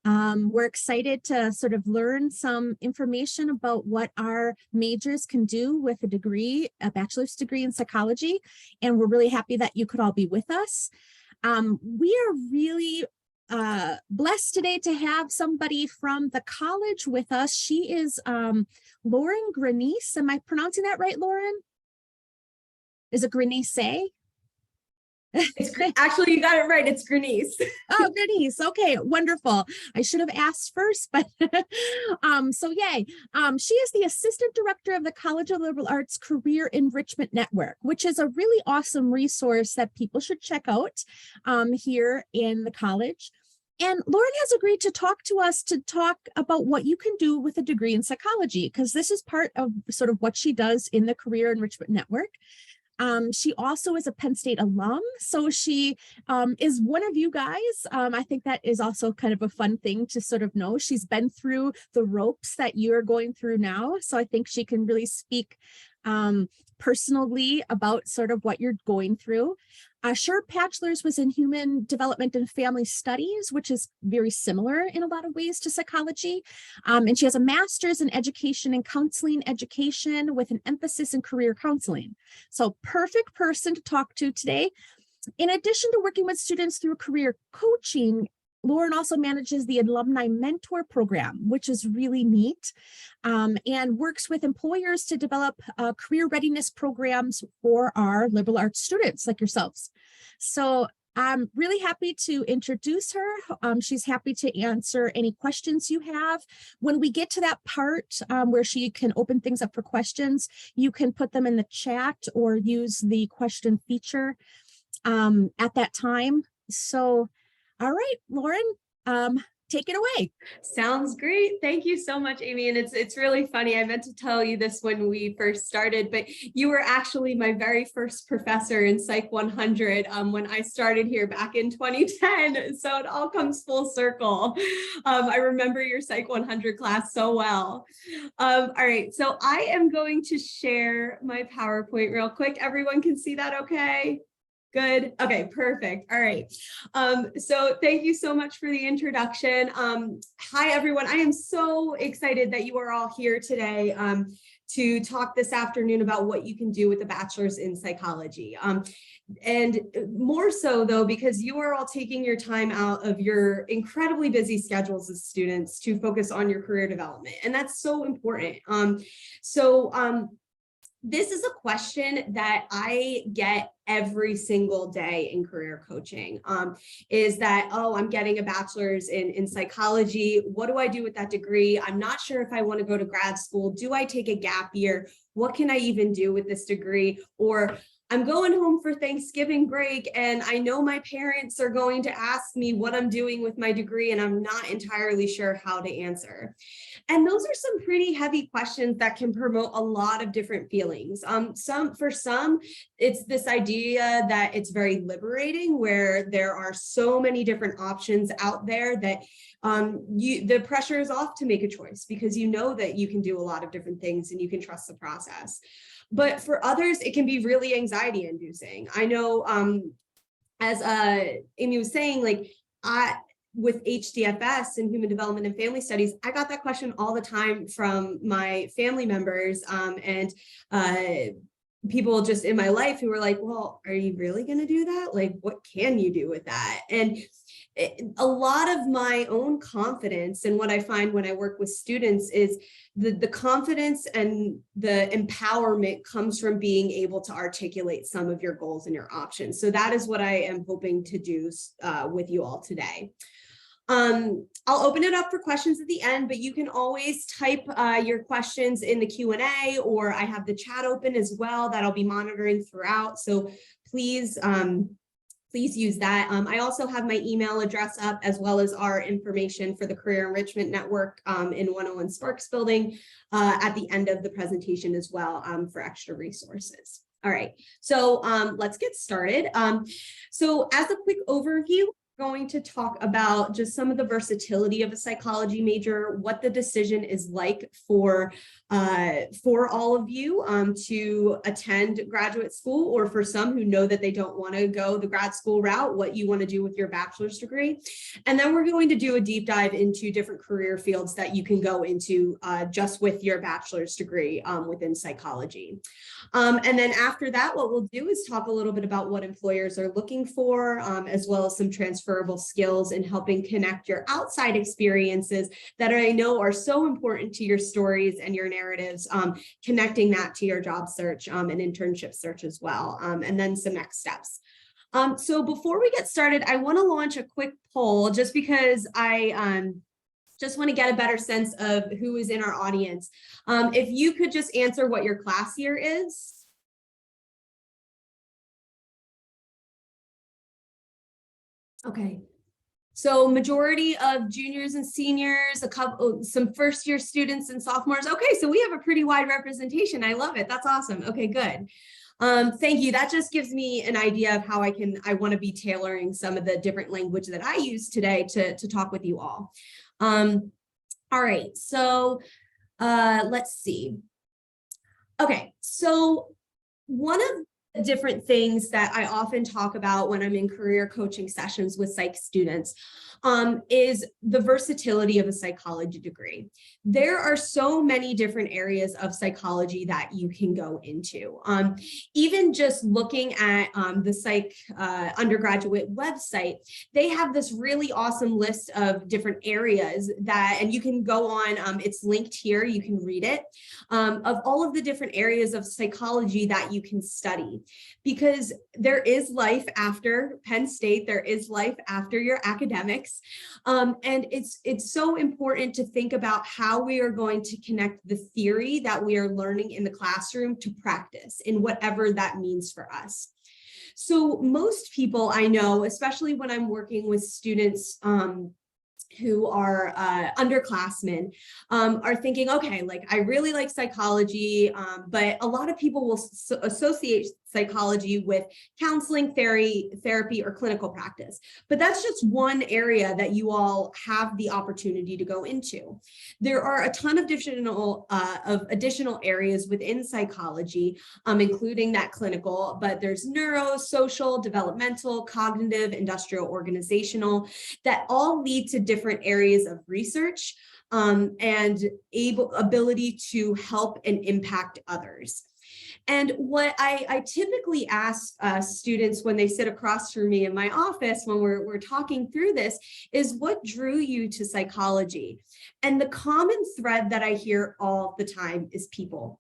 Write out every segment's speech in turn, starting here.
We're excited to sort of learn some information about what our majors can do with a degree, a bachelor's degree in psychology, and we're really happy that you could all be with us. We are really blessed today to have somebody from the college with us. She is Lauren Grenice. Am I pronouncing that right, Lauren? Is it Grenice? It's actually, you got it right. It's Grenice. Oh, Grenice. Okay, wonderful. I should have asked first, but so yay. She is the assistant director of the College of Liberal Arts Career Enrichment Network, which is a really awesome resource that people should check out here in the college. And Lauren has agreed to talk to us to talk about what you can do with a degree in psychology, because this is part of sort of what she does in the Career Enrichment Network. She also is a Penn State alum, so she is one of you guys. I think that is also kind of a fun thing to sort of know. She's been through the ropes that you're going through now, so I think she can really speak personally about sort of what you're going through. Her bachelor's was in human development and family studies, which is very similar in a lot of ways to psychology. And she has a master's in education and counseling education with an emphasis in career counseling. So perfect person to talk to today. In addition to working with students through career coaching, Lauren also manages the Alumni Mentor Program, which is really neat, and works with employers to develop career readiness programs for our liberal arts students like yourselves. So I'm really happy to introduce her. She's happy to answer any questions you have. When we get to that part where she can open things up for questions, you can put them in the chat or use the question feature at that time. So all right, Lauren, take it away. Sounds great. Thank you so much, Amy. And it's really funny. I meant to tell you this when we first started, but you were actually my very first professor in Psych 100 when I started here back in 2010. So it all comes full circle. I remember your Psych 100 class so well. All right, so I am going to share my PowerPoint real quick. Everyone can see that okay? Good. Okay, perfect. All right. So thank you so much for the introduction. Hi, everyone. I am so excited that you are all here today to talk this afternoon about what you can do with a bachelor's in psychology. And more so, though, because you are all taking your time out of your incredibly busy schedules as students to focus on your career development. And that's so important. This is a question that I get every single day in career coaching, is that, oh, I'm getting a bachelor's in psychology. What do I do with that degree? I'm not sure if I want to go to grad school. Do I take a gap year? What can I even do with this degree? Or I'm going home for Thanksgiving break and I know my parents are going to ask me what I'm doing with my degree and I'm not entirely sure how to answer. And those are some pretty heavy questions that can promote a lot of different feelings. For some, it's this idea that it's very liberating, where there are so many different options out there that the pressure is off to make a choice because you know that you can do a lot of different things and you can trust the process. But for others, it can be really anxiety inducing. I know, as Amy was saying, like with HDFS and human development and family studies, I got that question all the time from my family members and people just in my life who were like, well, are you really going to do that? Like, what can you do with that? And a lot of my own confidence and what I find when I work with students is the confidence and the empowerment comes from being able to articulate some of your goals and your options. So that is what I am hoping to do with you all today. I'll open it up for questions at the end, but you can always type your questions in the Q&A, or I have the chat open as well that I'll be monitoring throughout. So please, please use that. I also have my email address up, as well as our information for the Career Enrichment Network in 101 Sparks building at the end of the presentation as well for extra resources. All right, so let's get started. So as a quick overview, going to talk about just some of the versatility of a psychology major, what the decision is like for all of you to attend graduate school, or for some who know that they don't want to go the grad school route, what you want to do with your bachelor's degree. And then we're going to do a deep dive into different career fields that you can go into just with your bachelor's degree within psychology. And then after that, what we'll do is talk a little bit about what employers are looking for, as well as some transferable skills in helping connect your outside experiences that I know are so important to your stories and your narratives, connecting that to your job search and internship search as well, and then some next steps. So before we get started, I want to launch a quick poll just because I just want to get a better sense of who is in our audience. If you could just answer what your class year is. Okay. So majority of juniors and seniors, some first year students and sophomores. Okay, so we have a pretty wide representation. I love it. That's awesome. Okay, good. Thank you. That just gives me an idea of how I want to be tailoring some of the different language that I use today to talk with you all. All right, so let's see. Okay, so one of the different things that I often talk about when I'm in career coaching sessions with psych students is the versatility of a psychology degree. There are so many different areas of psychology that you can go into. Even just looking at the psych undergraduate website, they have this really awesome list of different areas that, and you can go on, it's linked here, you can read it, of all of the different areas of psychology that you can study. Because there is life after Penn State, there is life after your academics. And it's so important to think about how we are going to connect the theory that we are learning in the classroom to practice in whatever that means for us. So most people I know, especially when I'm working with students who are underclassmen, are thinking, okay, like I really like psychology, but a lot of people will associate psychology with counseling, therapy, or clinical practice. But that's just one area that you all have the opportunity to go into. There are a ton of additional areas within psychology, including that clinical, but there's neuro, social, developmental, cognitive, industrial, organizational, that all lead to different areas of research and ability to help and impact others. And what I typically ask students when they sit across from me in my office when we're talking through this is, what drew you to psychology? And the common thread that I hear all the time is people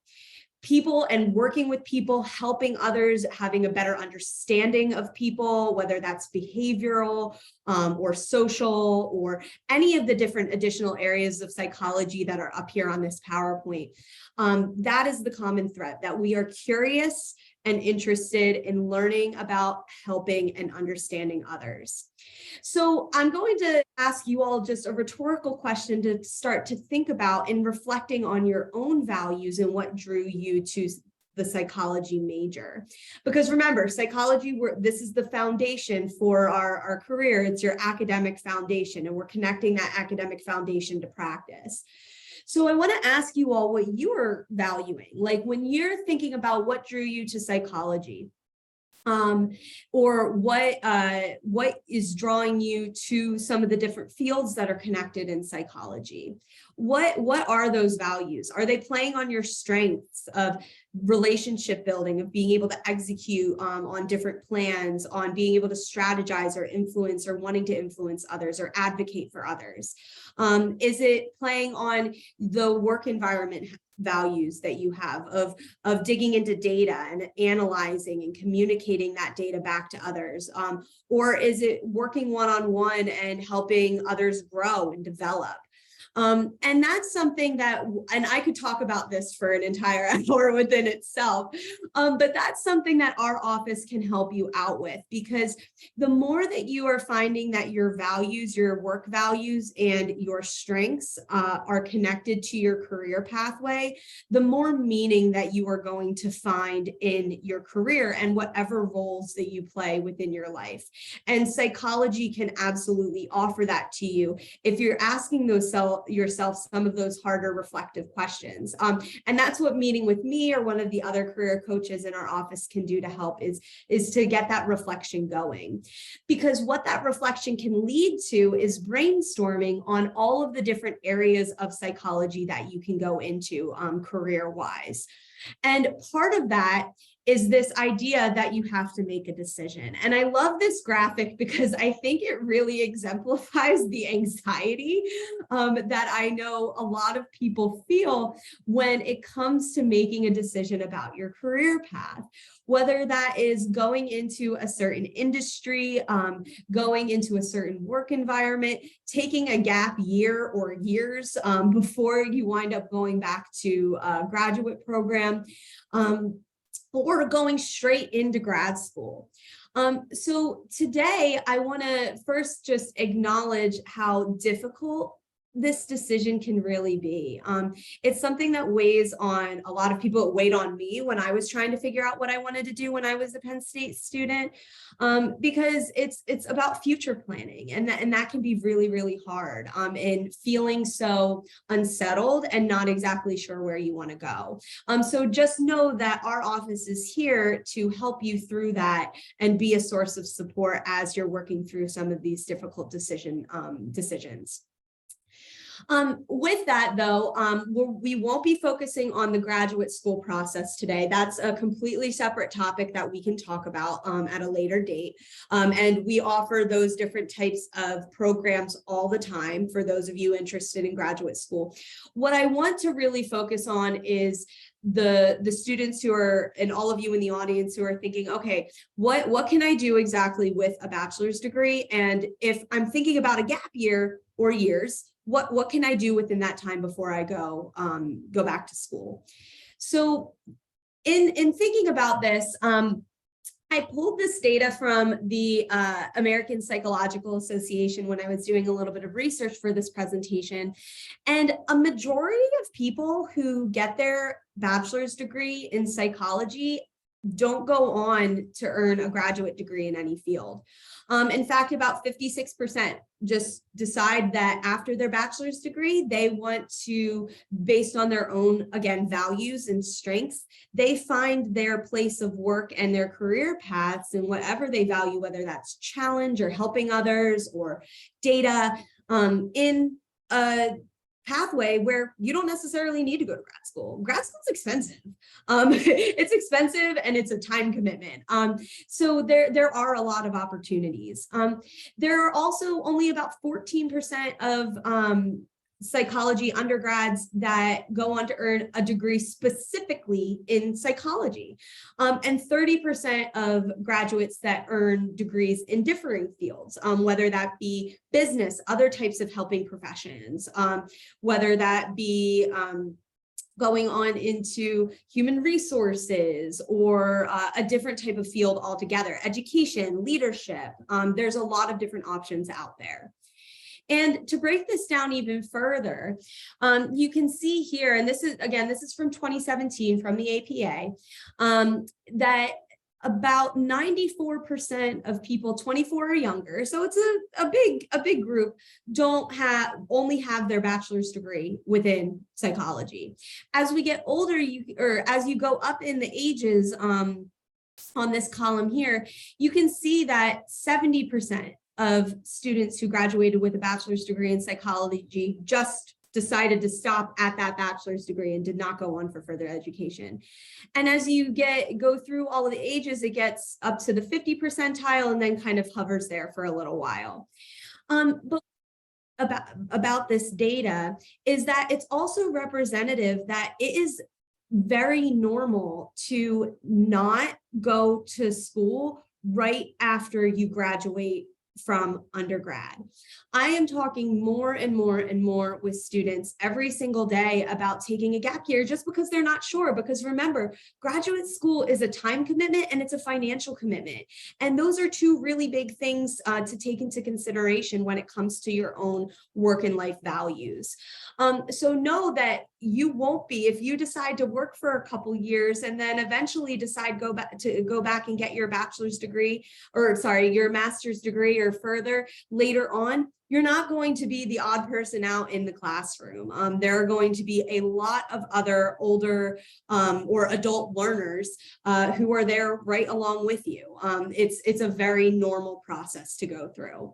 and working with people, helping others, having a better understanding of people, whether that's behavioral or social or any of the different additional areas of psychology that are up here on this PowerPoint. That is the common thread, that we are curious and interested in learning about, helping, and understanding others. So I'm going to ask you all just a rhetorical question to start to think about in reflecting on your own values and what drew you to the psychology major. Because remember, psychology, this is the foundation for our career. It's your academic foundation, and we're connecting that academic foundation to practice. So I want to ask you all what you are valuing, like when you're thinking about what drew you to psychology, or what is drawing you to some of the different fields that are connected in psychology. What are those values? Are they playing on your strengths of relationship building, of being able to execute on different plans, on being able to strategize or influence or wanting to influence others or advocate for others? Is it playing on the work environment values that you have of digging into data and analyzing and communicating that data back to others? Or is it working one-on-one and helping others grow and develop? And that's something that, and I could talk about this for an entire hour within itself, but that's something that our office can help you out with, because the more that you are finding that your values, your work values, and your strengths are connected to your career pathway, the more meaning that you are going to find in your career and whatever roles that you play within your life. And psychology can absolutely offer that to you if you're asking yourself some of those harder reflective questions. And that's what meeting with me or one of the other career coaches in our office can do to help, is to get that reflection going. Because what that reflection can lead to is brainstorming on all of the different areas of psychology that you can go into career-wise. And part of that is this idea that you have to make a decision. And I love this graphic because I think it really exemplifies the anxiety that I know a lot of people feel when it comes to making a decision about your career path, whether that is going into a certain industry, going into a certain work environment, taking a gap year or years before you wind up going back to a graduate program, or going straight into grad school. So today I want to first just acknowledge how difficult this decision can really be. It's something that weighs on a lot of people. It weighed on me when I was trying to figure out what I wanted to do when I was a Penn State student, because it's about future planning, and that can be really, really hard, and feeling so unsettled and not exactly sure where you want to go. So just know that our office is here to help you through that and be a source of support as you're working through some of these difficult decisions. With that, though, we won't be focusing on the graduate school process today. That's a completely separate topic that we can talk about at a later date. And we offer those different types of programs all the time for those of you interested in graduate school. What I want to really focus on is the students who are, and all of you in the audience who are thinking, okay, what can I do exactly with a bachelor's degree? And if I'm thinking about a gap year or years, what can I do within that time before I go back to school? So in thinking about this, I pulled this data from the American Psychological Association when I was doing a little bit of research for this presentation. And a majority of people who get their bachelor's degree in psychology don't go on to earn a graduate degree in any field. In fact, about 56% just decide that after their bachelor's degree, they want to, based on their own, again, values and strengths, they find their place of work and their career paths and whatever they value, whether that's challenge or helping others or data, in a pathway where you don't necessarily need to go to grad school. Grad school's expensive. It's expensive and it's a time commitment. So there are a lot of opportunities. There are also only about 14% of psychology undergrads that go on to earn a degree specifically in psychology, and 30% of graduates that earn degrees in differing fields, whether that be business, other types of helping professions, whether that be going on into human resources or a different type of field altogether, education, leadership. There's a lot of different options out there. And to break this down even further, you can see here, and this is from 2017 from the APA, that about 94% of people 24 or younger, so it's a big group, only have their bachelor's degree within psychology. As we get older, as you go up in the ages, on this column here, you can see that 70% of students who graduated with a bachelor's degree in psychology just decided to stop at that bachelor's degree and did not go on for further education. And as you go through all of the ages, it gets up to the 50 percentile and then kind of hovers there for a little while. But about this data is that it's also representative that it is very normal to not go to school right after you graduate from undergrad. I am talking more and more and more with students every single day about taking a gap year just because they're not sure. Because remember, graduate school is a time commitment and it's a financial commitment. And those are two really big things to take into consideration when it comes to your own work and life values. So know that you won't be, if you decide to work for a couple years and then eventually decide go back and get your bachelor's degree, or sorry, your master's degree or further later on, you're not going to be the odd person out in the classroom. There are going to be a lot of other older or adult learners who are there right along with you. It's a very normal process to go through.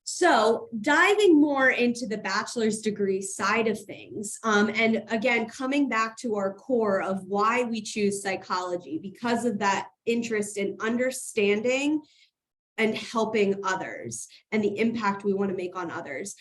So diving more into the bachelor's degree side of things, and again, coming back to our core of why we choose psychology, because of that interest in understanding and helping others and the impact we want to make on others.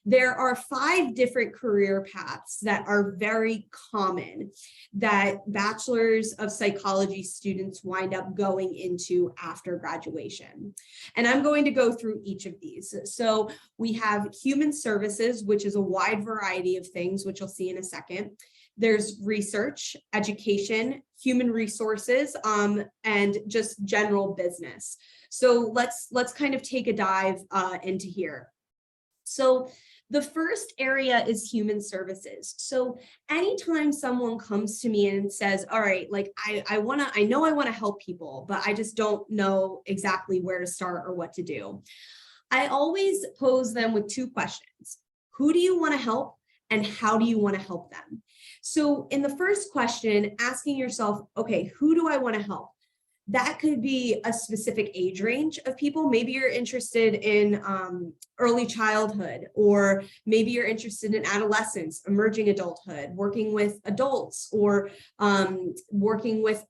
There are 5 different career paths that are very common that bachelor's of psychology students wind up going into after graduation. And I'm going to go through each of these. So we have human services, which is a wide variety of things, which you'll see in a second. There's research, education, human resources, and just general business. So let's kind of take a dive into here. So the first area is human services. So anytime someone comes to me and says, all right, like I know I want to help people, but I just don't know exactly where to start or what to do, I always pose them with 2 questions. Who do you want to help and how do you want to help them? So in the first question, asking yourself, okay, who do I want to help? That could be a specific age range of people. Maybe you're interested in early childhood, or maybe you're interested in adolescence, emerging adulthood, working with adults, or working with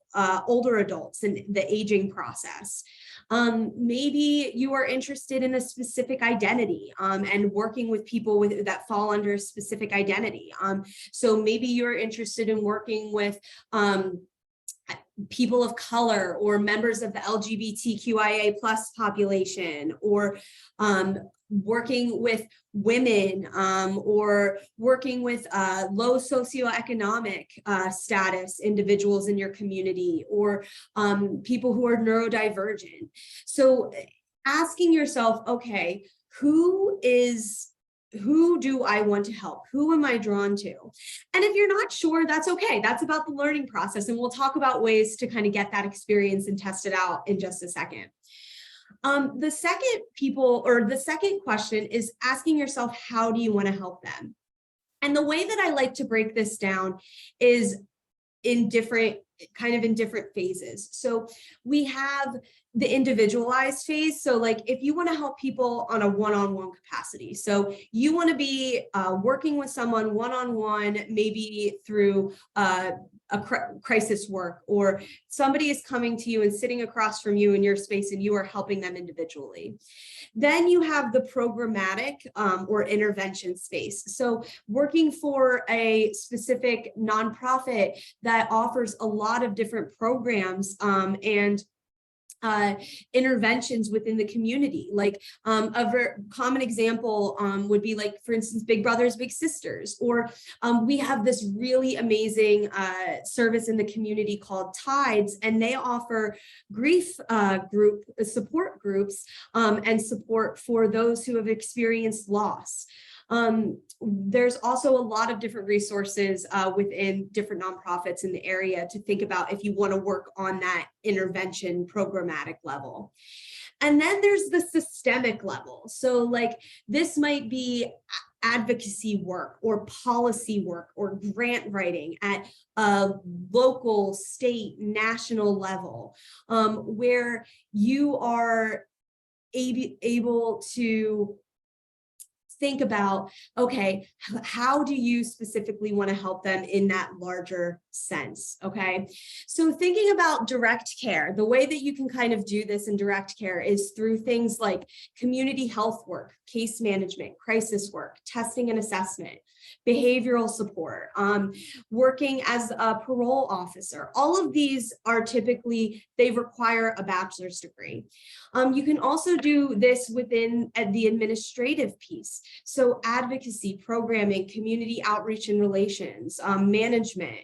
older adults in the aging process. Maybe you are interested in a specific identity and working with people that fall under a specific identity. So maybe you're interested in working with people of color or members of the LGBTQIA+ population, or working with women, or working with low socioeconomic status individuals in your community, or people who are neurodivergent. So asking yourself, okay, who do I want to help? Who am I drawn to? And if you're not sure, that's okay. That's about the learning process. And we'll talk about ways to kind of get that experience and test it out in just a second. The second question is asking yourself, how do you want to help them? And the way that I like to break this down is in different phases. So we have the individualized phase. So like if you want to help people on a one-on-one capacity, so you want to be working with someone one-on-one, maybe through crisis work, or somebody is coming to you and sitting across from you in your space and you are helping them individually. Then you have the programmatic or intervention space. So working for a specific nonprofit that offers a lot of different programs and interventions within the community. Like a very common example would be, like, for instance, Big Brothers Big Sisters, or we have this really amazing service in the community called Tides, and they offer grief support groups and support for those who have experienced loss. There's also a lot of different resources within different nonprofits in the area to think about if you want to work on that intervention programmatic level. And then there's the systemic level. So like this might be advocacy work or policy work or grant writing at a local, state, national level, where you are able to think about, okay, how do you specifically want to help them in that larger sense? Okay. So thinking about direct care, the way that you can kind of do this in direct care is through things like community health work, case management, crisis work, testing and assessment, behavioral support, working as a parole officer. All of these are typically, they require a bachelor's degree. You can also do this within the administrative piece. So advocacy, programming, community outreach and relations, management,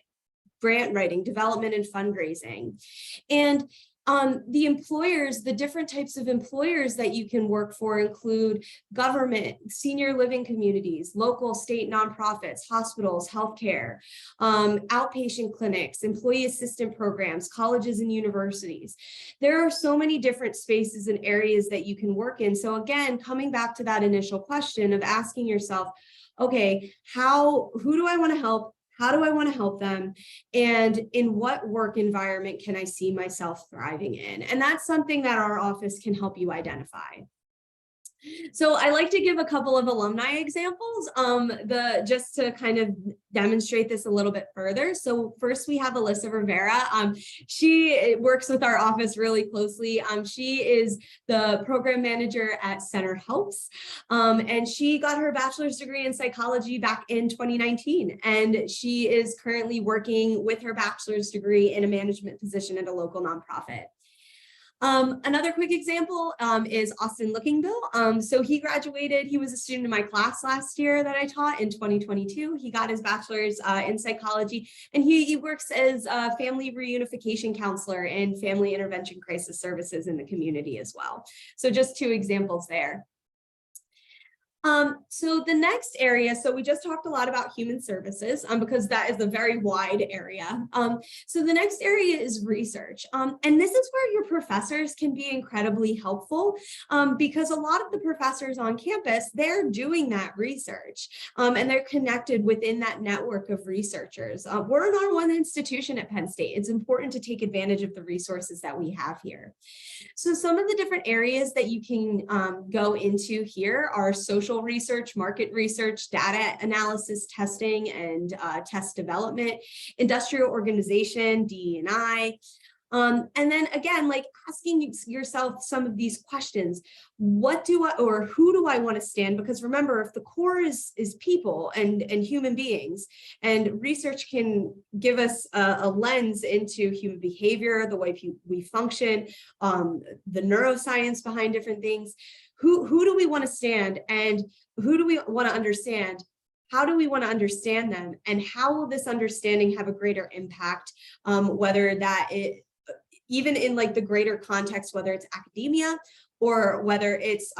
grant writing, development and fundraising. And the employers, the different types of employers that you can work for include government, senior living communities, local, state nonprofits, hospitals, healthcare, outpatient clinics, employee assistant programs, colleges and universities. There are so many different spaces and areas that you can work in. So again, coming back to that initial question of asking yourself, okay, who do I want to help? How do I want to help them? And in what work environment can I see myself thriving in? And that's something that our office can help you identify. So I like to give a couple of alumni examples, just to kind of demonstrate this a little bit further. So first we have Alyssa Rivera. She works with our office really closely. She is the program manager at Center Helps, and she got her bachelor's degree in psychology back in 2019. And she is currently working with her bachelor's degree in a management position at a local nonprofit. Another quick example is Austin Lookingbill. So he graduated, he was a student in my class last year that I taught in 2022. He got his bachelor's in psychology, and he works as a family reunification counselor and family intervention crisis services in the community as well. So just two examples there. So the next area, so we just talked a lot about human services because that is a very wide area. So the next area is research. And this is where your professors can be incredibly helpful because a lot of the professors on campus, they're doing that research and they're connected within that network of researchers. We're not one institution at Penn State. It's important to take advantage of the resources that we have here. So some of the different areas that you can go into here are social research, market research, data analysis, testing, and test development, industrial organization, DE&I. And then again, like asking yourself some of these questions, what do I, or who do I want to stand? Because remember, if the core is people and human beings, and research can give us a lens into human behavior, the way we function, the neuroscience behind different things, who do we want to stand and who do we want to understand? How do we want to understand them? And how will this understanding have a greater impact, whether that even in like the greater context, whether it's academia or whether it's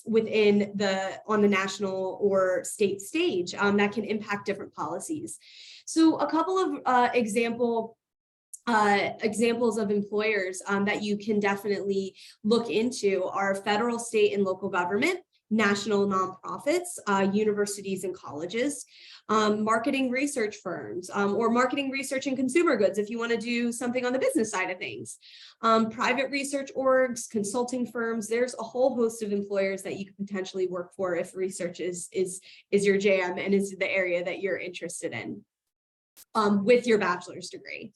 within on the national or state stage, that can impact different policies. So a couple of examples of employers that you can definitely look into are federal, state, and local government, national nonprofits, universities and colleges, marketing research firms, or marketing research and consumer goods if you want to do something on the business side of things, private research orgs, consulting firms. There's a whole host of employers that you could potentially work for if research is your jam and is the area that you're interested in with your bachelor's degree.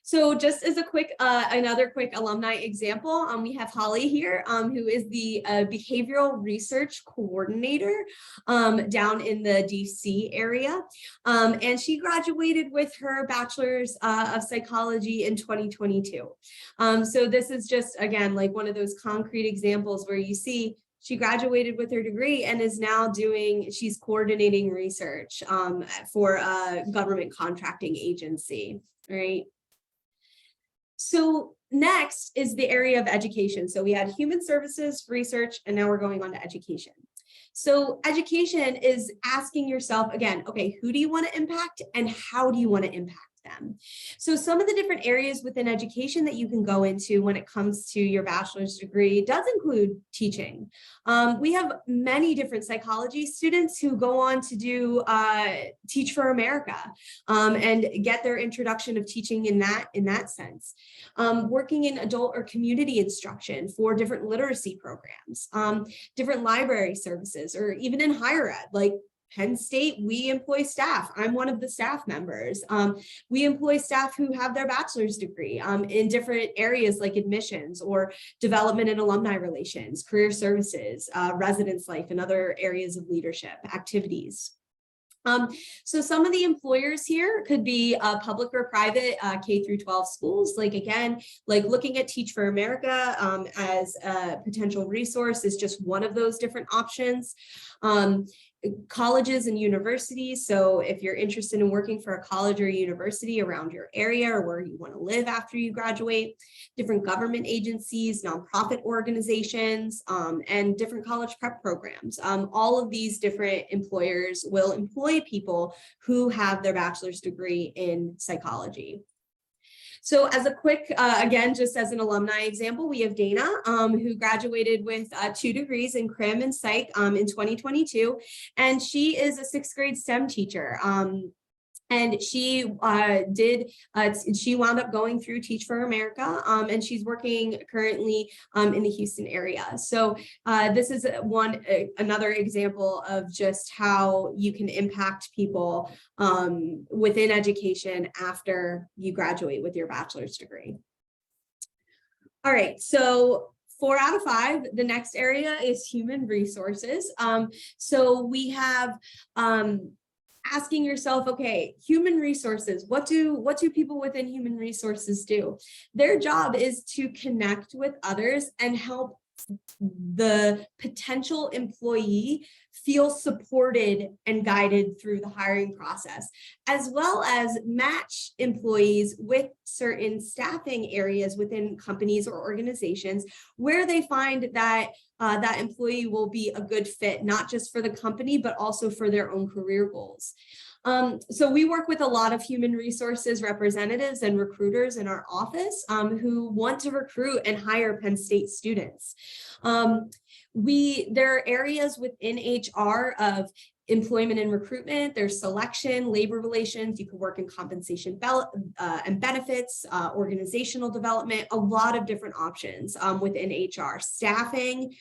So just as a quick, another quick alumni example, we have Holly here, who is the behavioral research coordinator down in the DC area. And she graduated with her bachelor's of psychology in 2022. So this is just, again, like one of those concrete examples where you see she graduated with her degree and is now she's coordinating research for a government contracting agency, right? So next is the area of education. So we had human services, research, and now we're going on to education. So education is asking yourself again, okay, who do you want to impact and how do you want to impact them. So some of the different areas within education that you can go into when it comes to your bachelor's degree does include teaching. We have many different psychology students who go on to do Teach for America and get their introduction of teaching in that sense. Working in adult or community instruction for different literacy programs, different library services, or even in higher ed, like Penn State, we employ staff. I'm one of the staff members. We employ staff who have their bachelor's degree in different areas like admissions or development and alumni relations, career services, residence life, and other areas of leadership activities. So some of the employers here could be public or private K through 12 schools. Like, again, like looking at Teach for America as a potential resource is just one of those different options. Colleges and universities. So if you're interested in working for a college or university around your area or where you want to live after you graduate, different government agencies, nonprofit organizations, and different college prep programs. All of these different employers will employ people who have their bachelor's degree in psychology. So as a quick, again, just as an alumni example, we have Dana, who graduated with 2 degrees in crim and psych in 2022, and she is a 6th grade STEM teacher. And she she wound up going through Teach for America, and she's working currently in the Houston area. So this is another example of just how you can impact people within education after you graduate with your bachelor's degree. All right, so 4 out of 5, the next area is human resources. So we have asking yourself, okay, human resources, what do people within human resources do? Their job is to connect with others and help the potential employee feel supported and guided through the hiring process, as well as match employees with certain staffing areas within companies or organizations where they find that that employee will be a good fit, not just for the company, but also for their own career goals. So we work with a lot of human resources representatives and recruiters in our office who want to recruit and hire Penn State students. There are areas within HR of employment and recruitment, there's selection, labor relations, you can work in compensation and benefits, organizational development, a lot of different options within HR, staffing,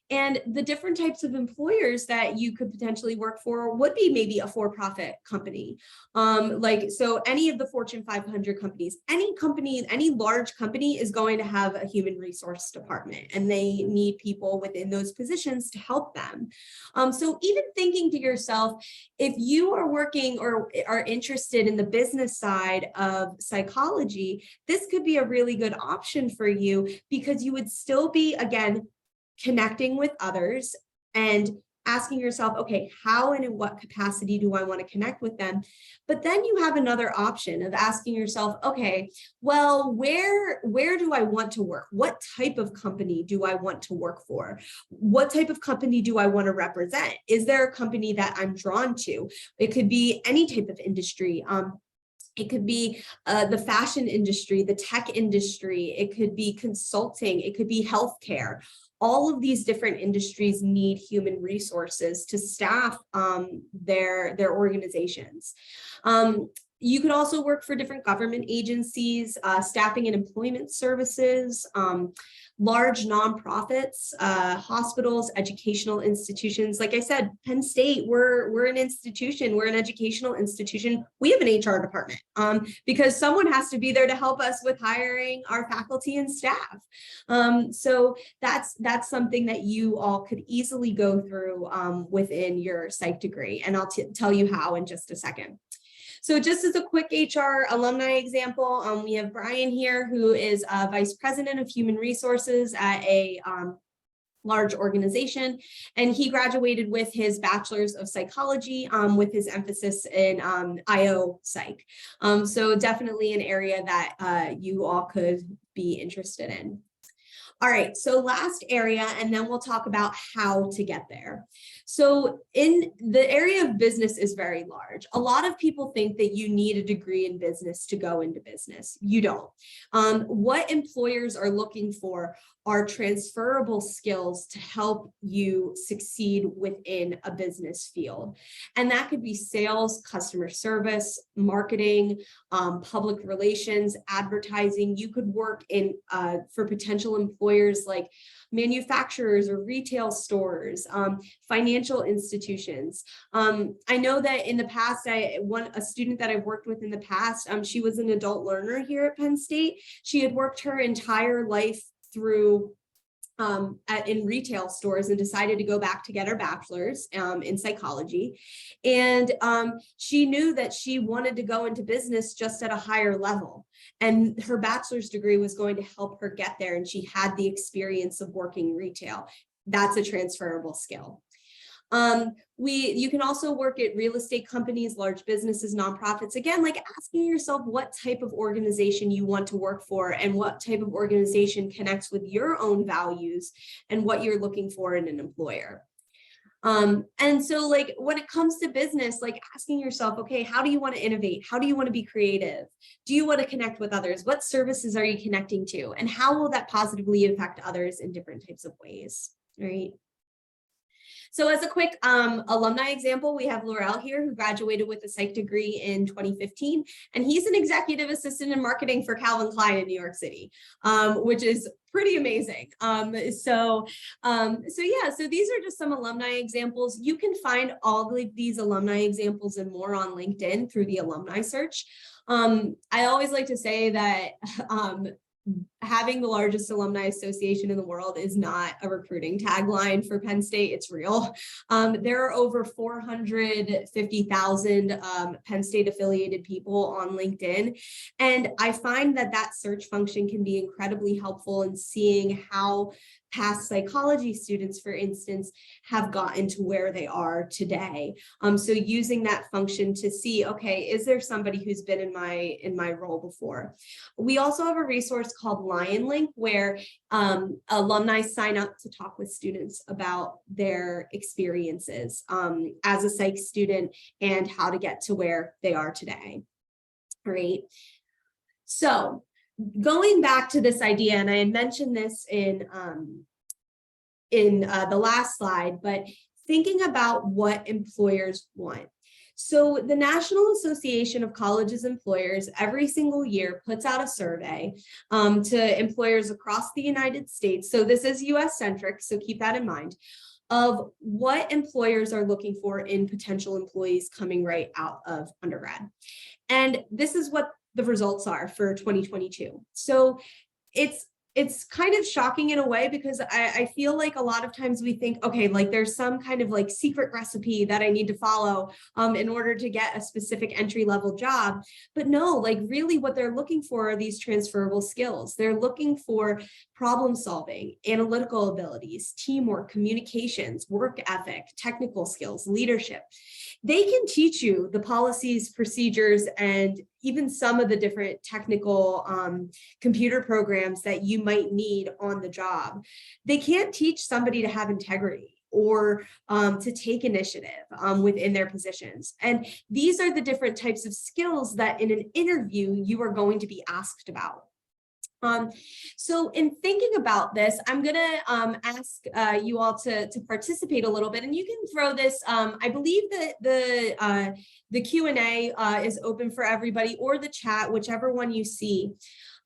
and the different types of employers that you could potentially work for would be maybe a for-profit company. So any of the Fortune 500 companies, any large company is going to have a human resource department, and they need people within those positions to help them. So even thinking to yourself, if you are working or are interested in the business side of psychology, this could be a really good option for you, because you would still be, again, connecting with others and asking yourself, okay, how and in what capacity do I want to connect with them? But then you have another option of asking yourself, okay, well, where do I want to work? What type of company do I want to work for? What type of company do I want to represent? Is there a company that I'm drawn to? It could be any type of industry. It could be the fashion industry, the tech industry. It could be consulting. It could be healthcare. All of these different industries need human resources to staff their organizations. You could also work for different government agencies, staffing and employment services, large nonprofits, hospitals, educational institutions. Like I said, Penn State, we're an institution, we're an educational institution. We have an HR department because someone has to be there to help us with hiring our faculty and staff. So that's something that you all could easily go through within your psych degree. And I'll tell you how in just a second. So just as a quick HR alumni example, we have Brian here, who is Vice President of Human Resources at a large organization, and he graduated with his bachelor's of psychology with his emphasis in IO psych. So definitely an area that you all could be interested in. All right, so last area, and then we'll talk about how to get there. So in the area of business is very large. A lot of people think that you need a degree in business to go into business. You don't. What employers are looking for are transferable skills to help you succeed within a business field. And that could be sales, customer service, marketing, public relations, advertising. You could work in for potential employers like manufacturers or retail stores, financial institutions. I know that in the past, a student that I've worked with in the past, she was an adult learner here at Penn State. She had worked her entire life through in retail stores and decided to go back to get her bachelor's in psychology. And she knew that she wanted to go into business just at a higher level. And her bachelor's degree was going to help her get there. And she had the experience of working retail. That's a transferable skill. You can also work at real estate companies, large businesses, nonprofits. Again, like asking yourself what type of organization you want to work for and what type of organization connects with your own values and what you're looking for in an employer. And so like when it comes to business, like asking yourself, okay, how do you want to innovate? How do you want to be creative? Do you want to connect with others? What services are you connecting to? And how will that positively affect others in different types of ways, right? So as a quick alumni example, we have Laurel here who graduated with a psych degree in 2015, and he's an executive assistant in marketing for Calvin Klein in New York City, which is pretty amazing. So these are just some alumni examples. You can find all of these alumni examples and more on LinkedIn through the alumni search. I always like to say that having the largest alumni association in the world is not a recruiting tagline for Penn State. It's real. There are over 450,000 Penn State affiliated people on LinkedIn. And I find that that search function can be incredibly helpful in seeing how past psychology students, for instance, have gotten to where they are today. So using that function to see, okay, is there somebody who's been in my role before? We also have a resource called Lion Link where alumni sign up to talk with students about their experiences as a psych student and how to get to where they are today. All right. So going back to this idea, and I had mentioned this in the last slide, but thinking about what employers want. So the National Association of Colleges Employers every single year puts out a survey to employers across the United States. So this is US centric, so keep that in mind, of what employers are looking for in potential employees coming right out of undergrad. And this is what the results are for 2022. So it's kind of shocking in a way because I feel like a lot of times we think, okay, like there's some kind of like secret recipe that I need to follow in order to get a specific entry level job. But no, like really what they're looking for are these transferable skills. They're looking for problem solving, analytical abilities, teamwork, communications, work ethic, technical skills, leadership. They can teach you the policies, procedures, and even some of the different technical computer programs that you might need on the job. They can't teach somebody to have integrity or to take initiative within their positions. And these are the different types of skills that in an interview you are going to be asked about. So in thinking about this, I'm going to ask you all to participate a little bit, and you can throw this. I believe that the Q&A is open for everybody, or the chat, whichever one you see.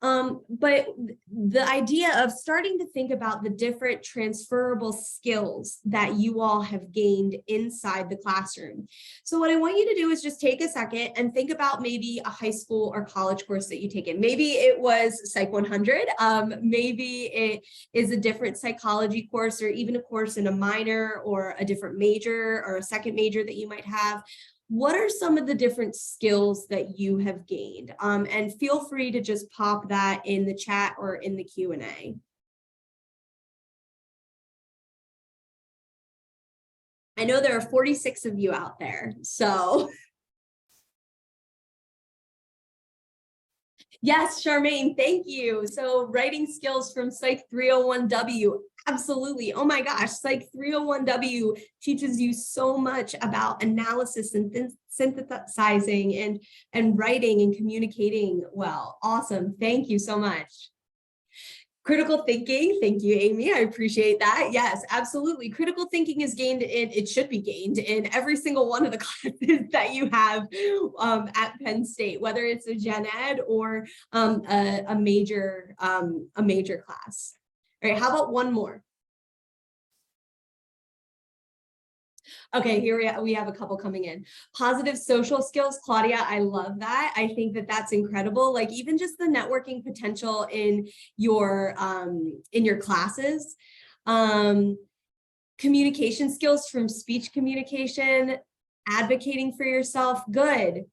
But the idea of starting to think about the different transferable skills that you all have gained inside the classroom. So what I want you to do is just take a second and think about maybe a high school or college course that you take in. Maybe it was Psych 100. Maybe it is a different psychology course, or even a course in a minor or a different major or a second major that you might have. What are some of the different skills that you have gained? And feel free to just pop that in the chat or in the Q&A. I know there are 46 of you out there, so. Yes, Charmaine, thank you. So writing skills from Psych 301W, Absolutely. Oh my gosh, Psych 301W teaches you so much about analysis and synthesizing and writing and communicating well. Awesome. Thank you so much. Critical thinking. Thank you, Amy. I appreciate that. Yes, absolutely. Critical thinking is gained in, it should be gained in every single one of the classes that you have at Penn State, whether it's a gen ed or a major class. All right, how about one more? Okay, here we have a couple coming in. Positive social skills, Claudia, I love that. I think that that's incredible. Like even just the networking potential in your classes. Communication skills from speech communication, advocating for yourself, good.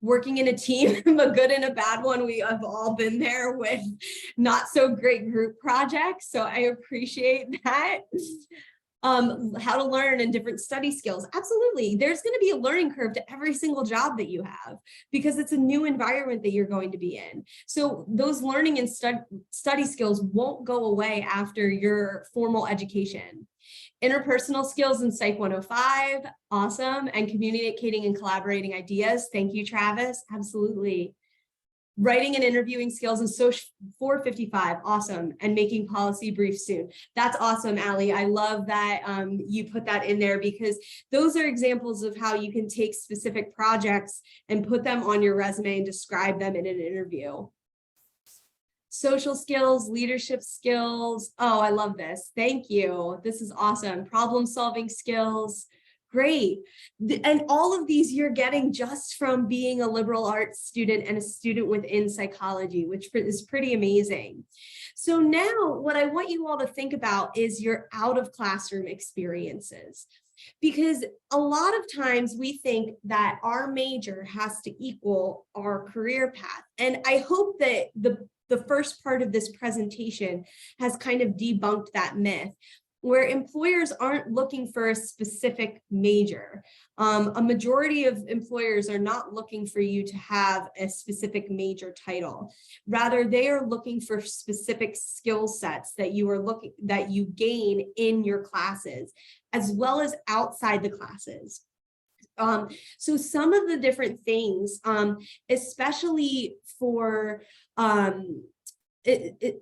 Working in a team, a good and a bad one. We have all been there with not so great group projects. So I appreciate that. How to learn and different study skills. Absolutely. There's going to be a learning curve to every single job that you have because it's a new environment that you're going to be in. So those learning and study skills won't go away after your formal education. Interpersonal skills in Psych 105, awesome. And communicating and collaborating ideas. Thank you, Travis. Absolutely. Writing and interviewing skills in Social 455, awesome. And making policy briefs soon. That's awesome, Allie. I love that you put that in there because those are examples of how you can take specific projects and put them on your resume and describe them in an interview. Social skills, leadership skills. Oh, I love this. Thank you. This is awesome. Problem solving skills. Great. And all of these you're getting just from being a liberal arts student and a student within psychology, which is pretty amazing. So now what I want you all to think about is your out of classroom experiences. Because a lot of times we think that our major has to equal our career path. And I hope that the first part of this presentation has kind of debunked that myth, where employers aren't looking for a specific major. A majority of employers are not looking for you to have a specific major title. Rather, they are looking for specific skill sets that you gain in your classes, as well as outside the classes. So some of the different things, especially for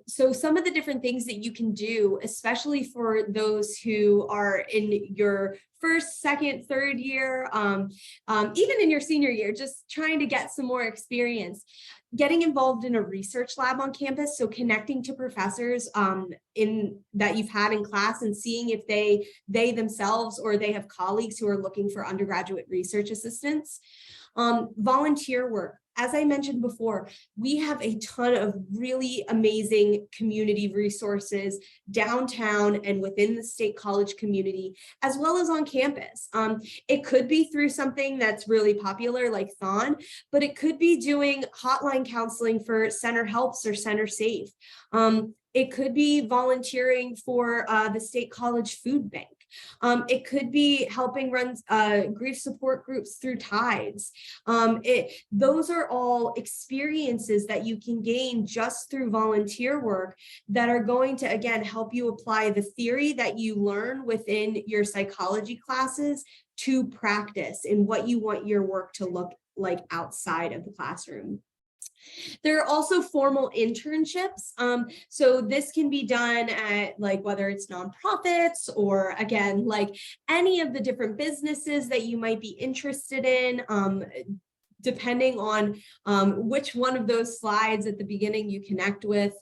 so some of the different things that you can do, especially for those who are in your first, second, third year, even in your senior year, just trying to get some more experience, getting involved in a research lab on campus. So connecting to professors that you've had in class and seeing if they themselves or they have colleagues who are looking for undergraduate research assistants. Volunteer work. As I mentioned before, we have a ton of really amazing community resources downtown and within the State College community, as well as on campus. It could be through something that's really popular like Thon, but it could be doing hotline counseling for Center Helps or Center Safe. It could be volunteering for the State College Food Bank. It could be helping run grief support groups through Tides. Those are all experiences that you can gain just through volunteer work that are going to, again, help you apply the theory that you learn within your psychology classes to practice in what you want your work to look like outside of the classroom. There are also formal internships. So this can be done at whether it's nonprofits or again, like any of the different businesses that you might be interested in, depending on which one of those slides at the beginning you connect with.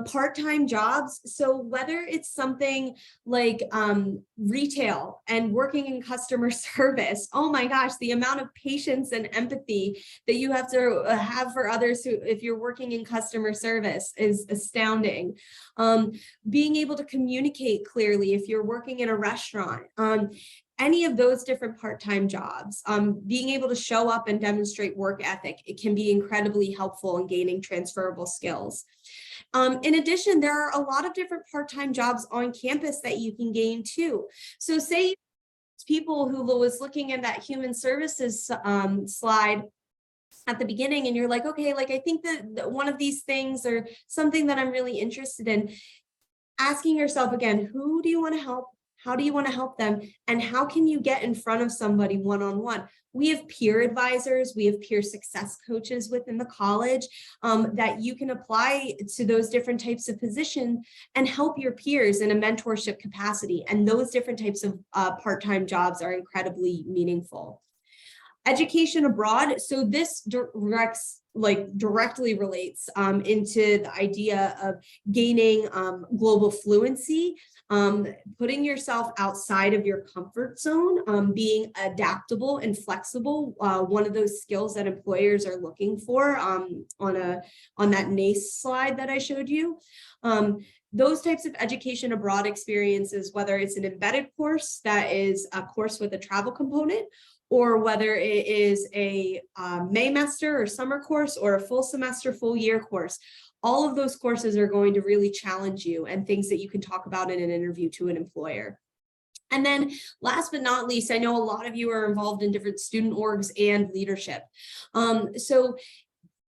Part-time jobs. So whether it's something like retail and working in customer service, oh my gosh, the amount of patience and empathy that you have to have for others who, if you're working in customer service, is astounding. Being able to communicate clearly if you're working in a restaurant. Any of those different part-time jobs, being able to show up and demonstrate work ethic, it can be incredibly helpful in gaining transferable skills. In addition, there are a lot of different part-time jobs on campus that you can gain too. So say people who was looking at that human services slide at the beginning and you're like, okay, like I think that one of these things or something that I'm really interested in. asking yourself again, who do you want to help? How do you want to help them? And how can you get in front of somebody one-on-one? We have peer advisors, we have peer success coaches within the college that you can apply to those different types of positions and help your peers in a mentorship capacity. And those different types of part-time jobs are incredibly meaningful. Education abroad. So this directly relates into the idea of gaining global fluency, putting yourself outside of your comfort zone, being adaptable and flexible. One of those skills that employers are looking for on that NACE slide that I showed you. Those types of education abroad experiences, whether it's an embedded course that is a course with a travel component, or whether it is a Maymester or summer course or a full semester, full year course, all of those courses are going to really challenge you and things that you can talk about in an interview to an employer. And then last but not least, I know a lot of you are involved in different student orgs and leadership. So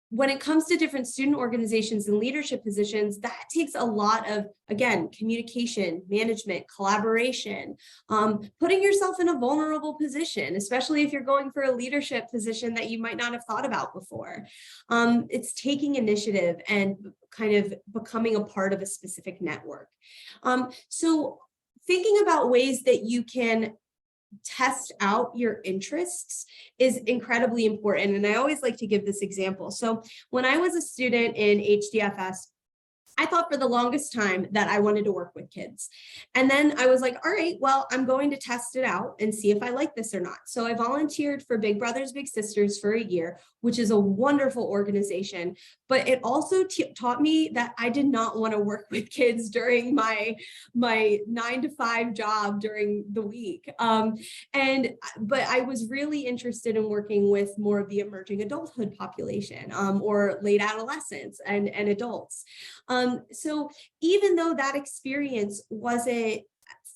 when it comes to different student organizations and leadership positions, that takes a lot of, again, communication, management, collaboration, putting yourself in a vulnerable position, especially if you're going for a leadership position that you might not have thought about before. It's taking initiative and kind of becoming a part of a specific network. So thinking about ways that you can test out your interests is incredibly important. And I always like to give this example. So when I was a student in HDFS, I thought for the longest time that I wanted to work with kids. And then I was like, all right, well, I'm going to test it out and see if I like this or not. So I volunteered for Big Brothers Big Sisters for a year, which is a wonderful organization. But it also taught me that I did not want to work with kids during my 9-to-5 job during the week. But I was really interested in working with more of the emerging adulthood population, or late adolescents and adults. So even though that experience wasn't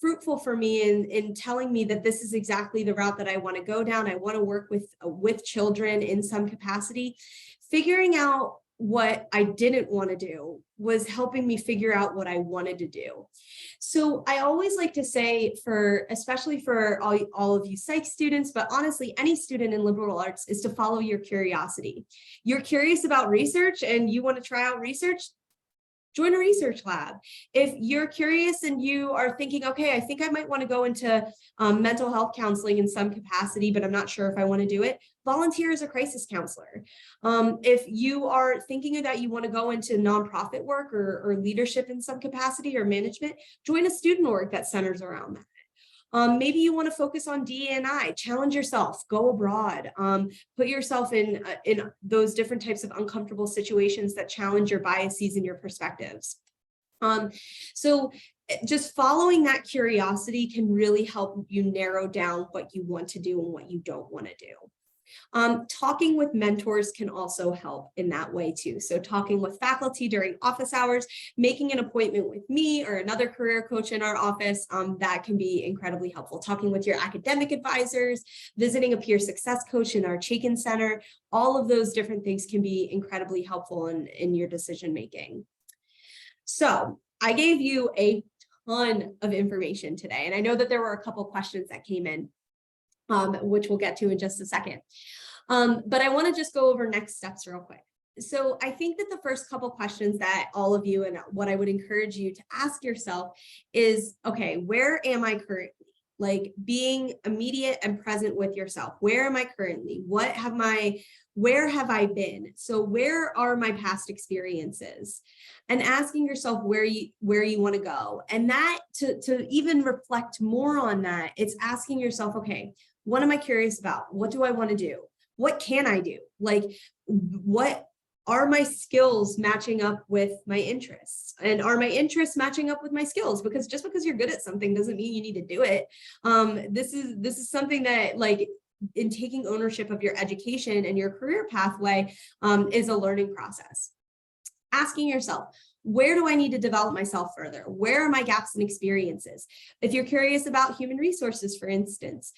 fruitful for me in telling me that this is exactly the route that I want to go down, I want to work with children in some capacity, figuring out what I didn't want to do was helping me figure out what I wanted to do. So I always like to say, especially for all of you psych students, but honestly, any student in liberal arts, is to follow your curiosity. You're curious about research and you want to try out research, join a research lab. If you're curious and you are thinking, okay, I think I might want to go into mental health counseling in some capacity, but I'm not sure if I want to do it, volunteer as a crisis counselor. If you are thinking that you want to go into nonprofit work or leadership in some capacity or management, join a student org that centers around that. Maybe you want to focus on DE&I, challenge yourself, go abroad, put yourself in those different types of uncomfortable situations that challenge your biases and your perspectives. So just following that curiosity can really help you narrow down what you want to do and what you don't want to do. Talking with mentors can also help in that way too. So talking with faculty during office hours, making an appointment with me or another career coach in our office, that can be incredibly helpful. Talking with your academic advisors, visiting a peer success coach in our Chaikin Center, all of those different things can be incredibly helpful in your decision making. So I gave you a ton of information today, and I know that there were a couple questions that came in, which we'll get to in just a second. But I want to just go over next steps real quick. So I think that the first couple questions that all of you, and what I would encourage you to ask yourself is, okay, where am I currently? Like being immediate and present with yourself. Where am I currently? Where have I been? So where are my past experiences? And asking yourself where you want to go. And that to even reflect more on that, it's asking yourself, okay, what am I curious about? What do I want to do? What can I do? Like, what are my skills matching up with my interests? And are my interests matching up with my skills? Because just because you're good at something doesn't mean you need to do it. This is something that, like, in taking ownership of your education and your career pathway, is a learning process. Asking yourself, where do I need to develop myself further? Where are my gaps and experiences? If you're curious about human resources, for instance,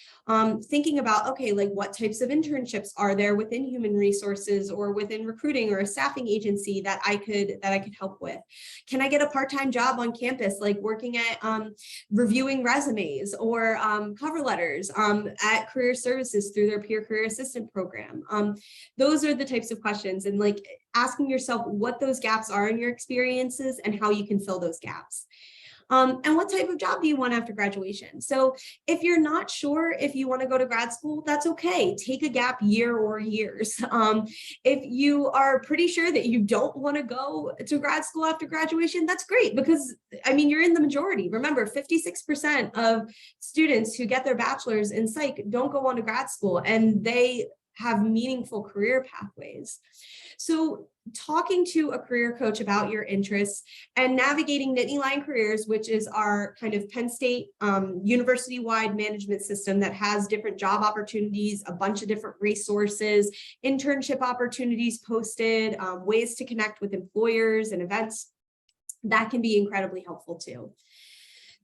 thinking about, okay, like what types of internships are there within human resources or within recruiting or a staffing agency that I could help with? Can I get a part-time job on campus, like working at reviewing resumes or cover letters at career services through their peer career assistant program? Those are the types of questions, and like asking yourself what those gaps are in your experiences and how you can fill those gaps. And what type of job do you want after graduation? So if you're not sure if you want to go to grad school, that's okay. Take a gap year or years. If you are pretty sure that you don't want to go to grad school after graduation, that's great, because I mean, you're in the majority. Remember, 56% of students who get their bachelor's in psych don't go on to grad school, and they have meaningful career pathways. So talking to a career coach about your interests and navigating Nittany Lion Careers, which is our kind of Penn State university-wide management system that has different job opportunities, a bunch of different resources, internship opportunities posted, ways to connect with employers and events, that can be incredibly helpful too.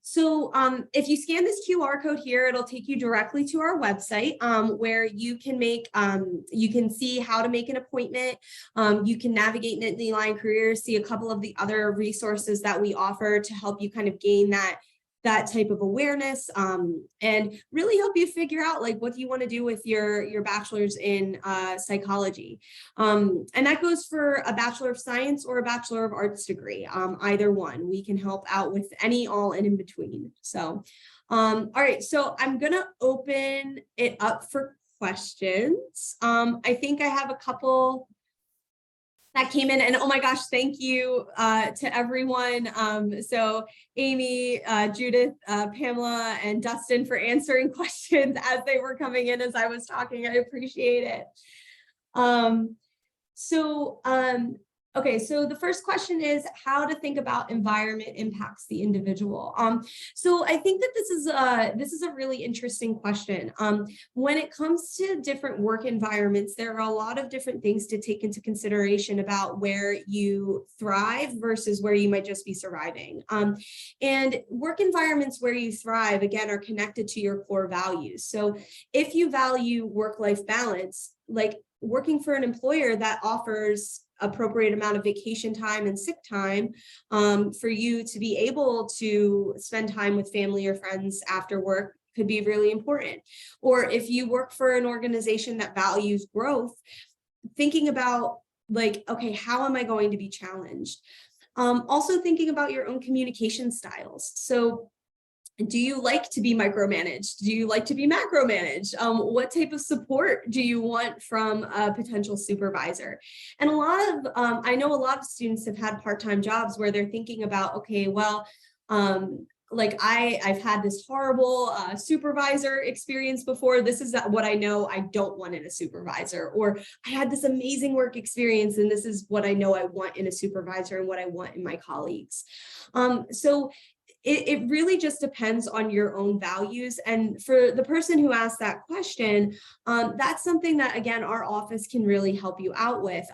So if you scan this QR code here, it'll take you directly to our website where you can see how to make an appointment. You can navigate Nittany Lion Careers, see a couple of the other resources that we offer to help you kind of gain that type of awareness and really help you figure out like what do you want to do with your bachelor's in psychology. And that goes for a Bachelor of Science or a Bachelor of Arts degree, either one. We can help out with any, all, and in between. So, all right, so I'm gonna open it up for questions. I think I have a couple that came in, and oh my gosh, thank you to everyone. So Amy, Judith, Pamela, and Dustin for answering questions as they were coming in as I was talking. I appreciate it. Okay, so the first question is how to think about environment impacts the individual. So I think that this is a really interesting question. When it comes to different work environments, there are a lot of different things to take into consideration about where you thrive versus where you might just be surviving. And work environments where you thrive, again, are connected to your core values. So if you value work-life balance, like working for an employer that offers appropriate amount of vacation time and sick time for you to be able to spend time with family or friends after work could be really important. Or if you work for an organization that values growth, thinking about like, okay, how am I going to be challenged? Also thinking about your own communication styles. So do you like to be micromanaged? Do you like to be macromanaged? What type of support do you want from a potential supervisor? And I know a lot of students have had part-time jobs where they're thinking about, okay, well, like I've had this horrible supervisor experience before. This is what I know I don't want in a supervisor. Or I had this amazing work experience and this is what I know I want in a supervisor and what I want in my colleagues. So it really just depends on your own values. And for the person who asked that question, that's something that, again, our office can really help you out with.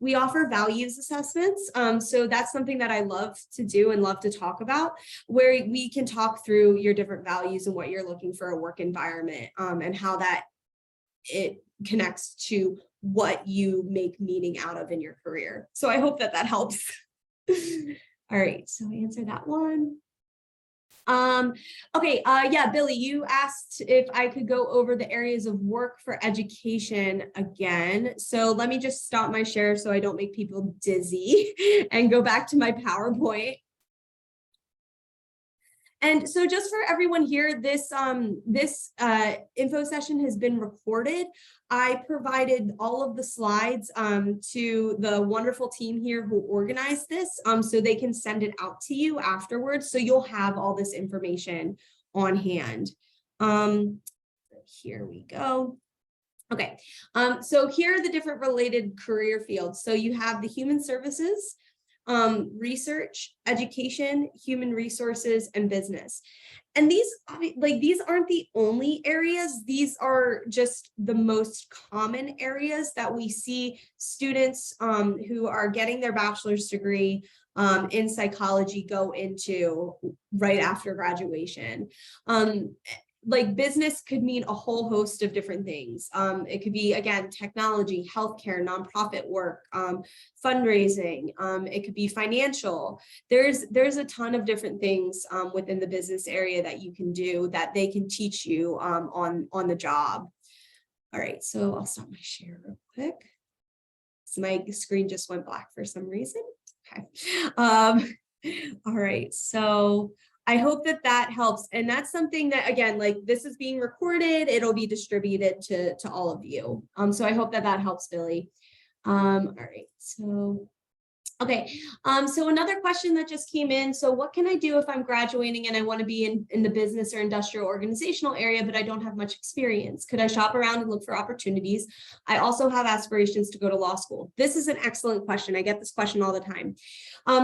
We offer values assessments. So that's something that I love to do and love to talk about, where we can talk through your different values and what you're looking for a work environment and how it connects to what you make meaning out of in your career. So I hope that helps. All right, so I answered that one. Okay, yeah, Billy, you asked if I could go over the areas of work for education again. So let me just stop my share so I don't make people dizzy and go back to my PowerPoint. And so just for everyone here, this info session has been recorded. I provided all of the slides to the wonderful team here who organized this so they can send it out to you afterwards. So you'll have all this information on hand. Here we go. Okay, so here are the different related career fields. So you have the human services, research, education, human resources, and business. And these aren't the only areas. These are just the most common areas that we see students who are getting their bachelor's degree in psychology go into right after graduation. Like business could mean a whole host of different things. It could be, again, technology, healthcare, nonprofit work, fundraising. It could be financial. There's a ton of different things within the business area that you can do that they can teach you on the job. All right, so I'll stop my share real quick. So my screen just went black for some reason. Okay. All right, so I hope that helps. And that's something that, again, like this is being recorded, it'll be distributed to all of you. So I hope that helps, Billy. All right, so, okay. So another question that just came in. So what can I do if I'm graduating and I want to be in the business or industrial organizational area, but I don't have much experience? Could I shop around and look for opportunities? I also have aspirations to go to law school. This is an excellent question. I get this question all the time.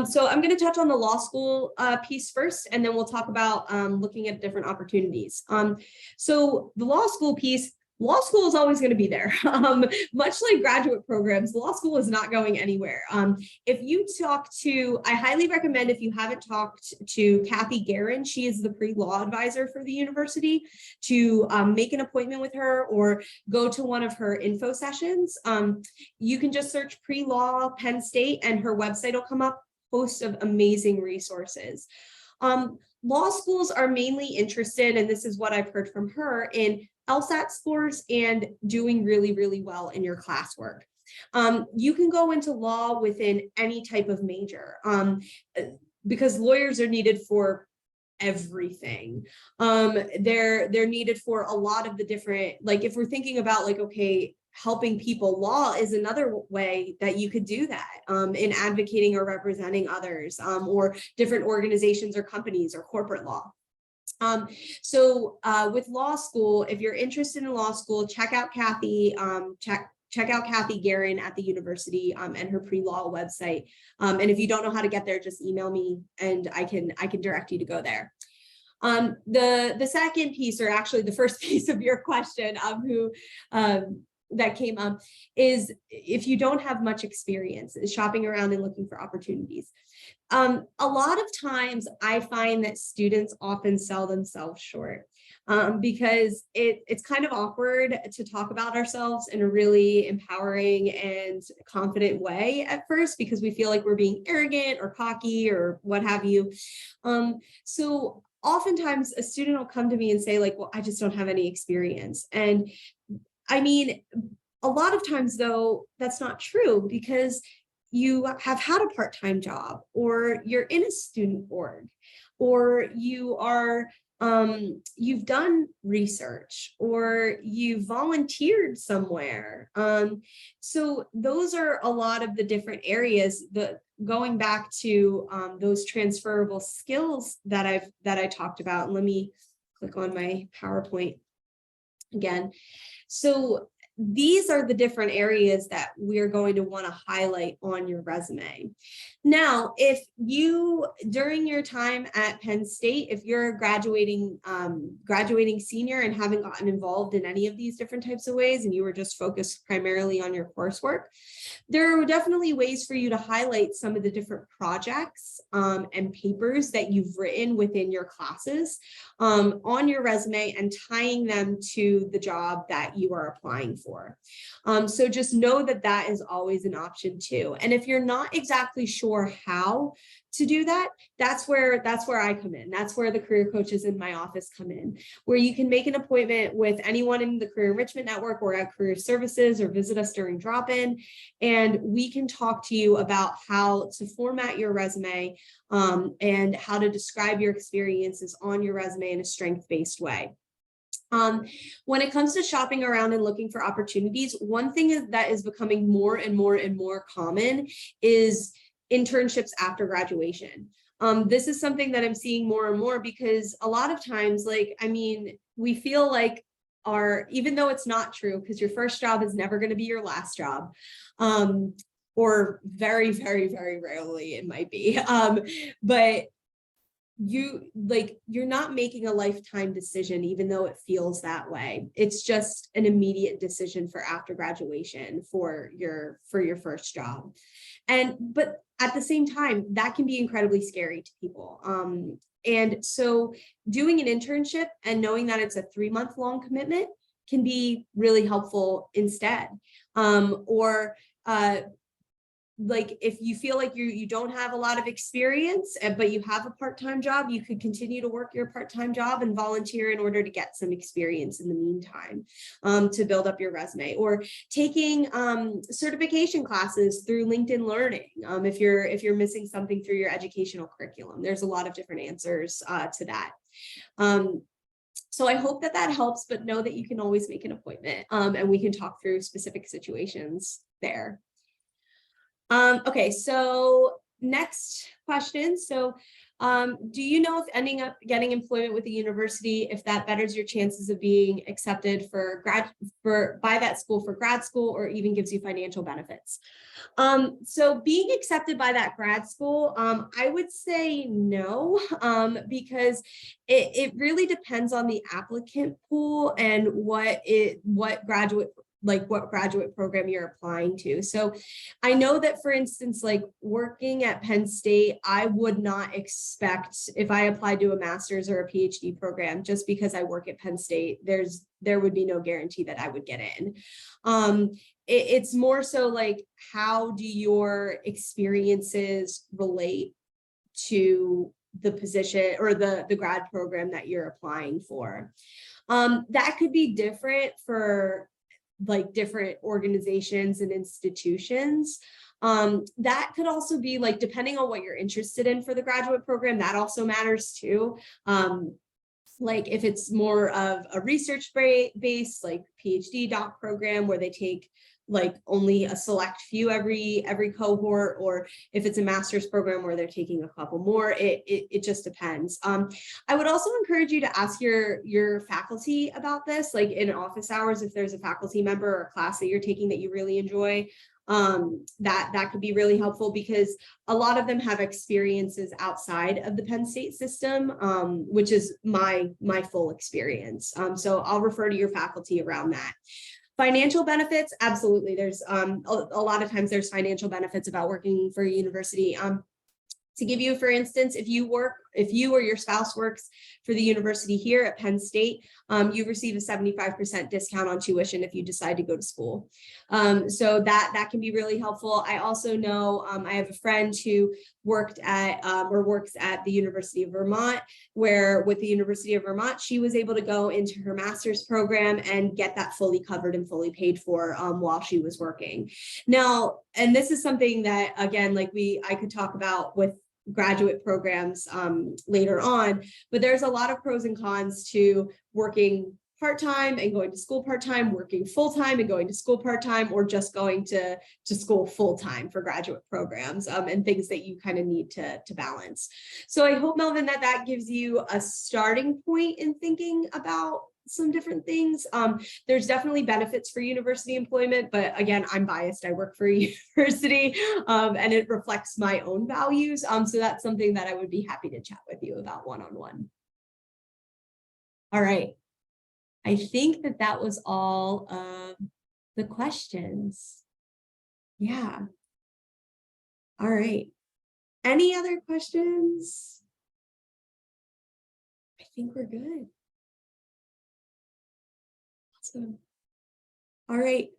So I'm going to touch on the law school piece first, and then we'll talk about looking at different opportunities. So the law school piece, law school is always going to be there. Much like graduate programs, law school is not going anywhere. If you talk to, I highly recommend, if you haven't talked to Kathy Guerin, she is the pre-law advisor for the university, to make an appointment with her or go to one of her info sessions. You can just search pre-law Penn State and her website will come up, host of amazing resources. Law schools are mainly interested, and this is what I've heard from her, in LSAT scores and doing really, really well in your classwork. You can go into law within any type of major because lawyers are needed for everything. They're needed for a lot of the different, like if we're thinking about like, okay, helping people, law is another way that you could do that in advocating or representing others or different organizations or companies or corporate law. So with law school, if you're interested in law school, check out Kathy, check out Kathy Guerin at the university and her pre-law website. And if you don't know how to get there, just email me and I can direct you to go there. The second piece, or actually the first piece of your question that came up, is if you don't have much experience, is shopping around and looking for opportunities. A lot of times I find that students often sell themselves short because it's kind of awkward to talk about ourselves in a really empowering and confident way at first, because we feel like we're being arrogant or cocky or what have you. So oftentimes a student will come to me and say like, well, I just don't have any experience. And I mean, a lot of times though, that's not true, because you have had a part-time job, or you're in a student org, or you are you've done research, or you volunteered somewhere. So those are a lot of the different areas that, going back to those transferable skills that I talked about. And let me click on my PowerPoint again. So these are the different areas that we're going to want to highlight on your resume. Now, if you, during your time at Penn State, if you're a graduating senior and haven't gotten involved in any of these different types of ways, and you were just focused primarily on your coursework, there are definitely ways for you to highlight some of the different projects and papers that you've written within your classes on your resume, and tying them to the job that you are applying for. So just know that that is always an option too. And if you're not exactly sure how to do that, that's where I come in. That's where the career coaches in my office come in, where you can make an appointment with anyone in the Career Enrichment Network or at Career Services, or visit us during drop-in, and we can talk to you about how to format your resume and how to describe your experiences on your resume in a strength-based way. When it comes to shopping around and looking for opportunities, one thing that is becoming more and more and more common is internships after graduation. This is something that I'm seeing more and more, because a lot of times, like, I mean, we feel like even though it's not true, because your first job is never going to be your last job. or very, very, very rarely it might be. But you're not making a lifetime decision, even though it feels that way. It's just an immediate decision for after graduation for your first job. But at the same time, that can be incredibly scary to people. And so doing an internship and knowing that it's a 3-month long commitment can be really helpful instead. Or like if you feel like you don't have a lot of experience, but you have a part-time job, you could continue to work your part-time job and volunteer in order to get some experience in the meantime, to build up your resume, or taking certification classes through LinkedIn Learning. If you're missing something through your educational curriculum, there's a lot of different answers to that. So I hope that helps, but know that you can always make an appointment, and we can talk through specific situations there. Okay, so next question. So do you know if ending up getting employment with a university, if that betters your chances of being accepted by that school for grad school, or even gives you financial benefits? So being accepted by that grad school, I would say no, because it really depends on the applicant pool and what graduate program you're applying to. So I know that, for instance, like working at Penn State, I would not expect, if I applied to a master's or a PhD program, just because I work at Penn State, there would be no guarantee that I would get in. It's more so like, how do your experiences relate to the position or the grad program that you're applying for? That could be different for like different organizations and institutions. That could also be like, depending on what you're interested in for the graduate program, that also matters too. Like if it's more of a research based like PhD doc program where they take like only a select few every cohort, or if it's a master's program where they're taking a couple more, it just depends. I would also encourage you to ask your faculty about this, like in office hours, if there's a faculty member or a class that you're taking that you really enjoy, that could be really helpful, because a lot of them have experiences outside of the Penn State system, which is my full experience. So I'll refer to your faculty around that. Financial benefits, absolutely. There's a lot of times there's financial benefits about working for a university. To give you, for instance, if you or your spouse works for the university here at Penn State, you receive a 75% discount on tuition if you decide to go to school. So that can be really helpful. I also know I have a friend who works at the University of Vermont, where with the University of Vermont, she was able to go into her master's program and get that fully covered and fully paid for while she was working. Now, and this is something that, again, like I could talk about with graduate programs later on, but there's a lot of pros and cons to working part-time and going to school part-time, working full-time and going to school part-time, or just going to school full-time for graduate programs, and things that you kind of need to balance. So I hope, Melvin, that gives you a starting point in thinking about some different things. There's definitely benefits for university employment, but again, I'm biased. I work for a university, and it reflects my own values. So that's something that I would be happy to chat with you about one-on-one. All right. I think that was all of the questions. Yeah. All right. Any other questions? I think we're good. Awesome. All right.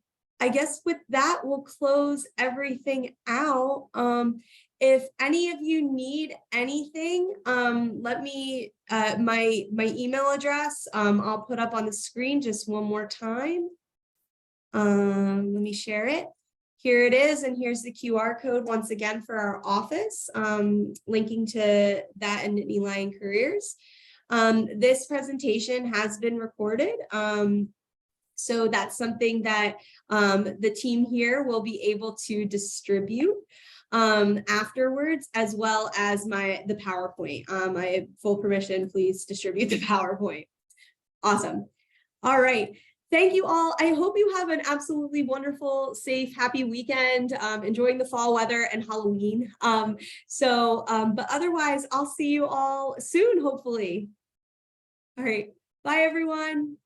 I guess with that, we'll close everything out. If any of you need anything, let me, my email address, I'll put up on the screen just one more time. Let me share it. Here it is, and here's the QR code once again for our office, linking to that and Nittany Lion Careers. This presentation has been recorded. So that's something that the team here will be able to distribute afterwards, as well as the PowerPoint. I have full permission, please distribute the PowerPoint. Awesome. All right. Thank you all. I hope you have an absolutely wonderful, safe, happy weekend, enjoying the fall weather and Halloween. But otherwise, I'll see you all soon, hopefully. All right. Bye, everyone.